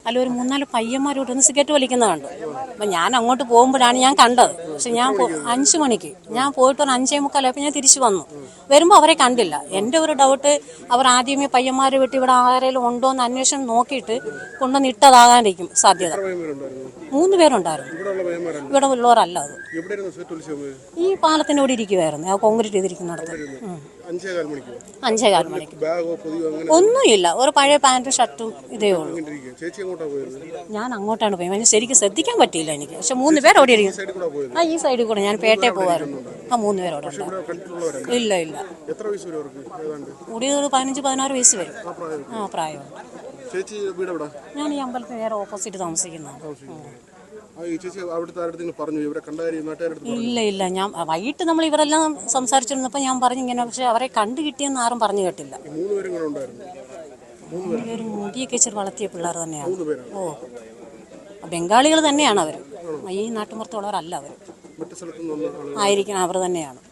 അല്ല ഒരു 3-4 പയ്യന്മാരോട് ഒന്ന് സിഗരറ്റ് വലിക്കുന്നത് കണ്ടു. അപ്പം ഞാൻ അങ്ങോട്ട് പോകുമ്പോഴാണ് ഞാൻ കണ്ടത്. പക്ഷെ ഞാൻ 5 മണിക്ക് ഞാൻ പോയിട്ട് ഒരു 5:45 ഞാൻ തിരിച്ചു വന്നു. വരുമ്പോൾ അവരെ കണ്ടില്ല. എൻ്റെ ഒരു ഡൗട്ട്, അവർ ആദ്യമേ പയ്യന്മാരെ വിട്ട് ഇവിടെ ആരെങ്കിലും ഉണ്ടോ എന്ന് അന്വേഷണം നോക്കിയിട്ട് കൊണ്ടുവന്ന് ഇട്ടതാകാണ്ടിരിക്കും സാധ്യത. 3 പേരുണ്ടായിരുന്നു. ഇവിടെ ഉള്ളവരല്ല അത്. ഈ പാലത്തിൻ്റെ കൂടെ ഇരിക്കുമായിരുന്നു, ആ കോൺക്രീറ്റ് ചെയ്തിരിക്കുന്നിടത്ത്. 5:15 മണിക്ക്. ഒന്നുമില്ല, ഒരു പഴയ പാൻറ്റും ഷർട്ടും ഇതേ ഉള്ളൂ. ഞാൻ അങ്ങോട്ടാണ് പോയത്. അതിന് ശരിക്കും ശ്രദ്ധിക്കാൻ പറ്റിയില്ല എനിക്ക്. പക്ഷെ 3 പേർ അവിടെ ഇരിക്കും. ഈ സൈഡിൽ കൂടെ ഞാൻ പേട്ടയിൽ പോകുമായിരുന്നു. 3 പേരോടെ ഉണ്ടായിരുന്നു. ഇല്ല കൂടി ഒരു 15-16 വയസ്സ് വരും. പ്രായമുണ്ട്. ഞാൻ ഈ അമ്പലത്തിന് നേരെ ഓപ്പോസിറ്റ് താമസിക്കുന്നതാണ്. ഇല്ല ഞാൻ വൈകിട്ട് നമ്മൾ ഇവരെല്ലാം സംസാരിച്ചിരുന്നപ്പോൾ ഞാൻ പറഞ്ഞു ഇങ്ങനെ, പക്ഷെ അവരെ കണ്ടു കിട്ടിയെന്ന് ആരും പറഞ്ഞു കേട്ടില്ല. 3 പേരും മുടിയൊക്കെ ഇച്ചിരി വളർത്തിയ പിള്ളേർ തന്നെയാണ്. ബംഗാളികൾ തന്നെയാണ് അവർ. ഈ നാട്ടുമ്പുറത്തുള്ളവരല്ല അവർ. ആയിരിക്കണം, അവർ തന്നെയാണ്.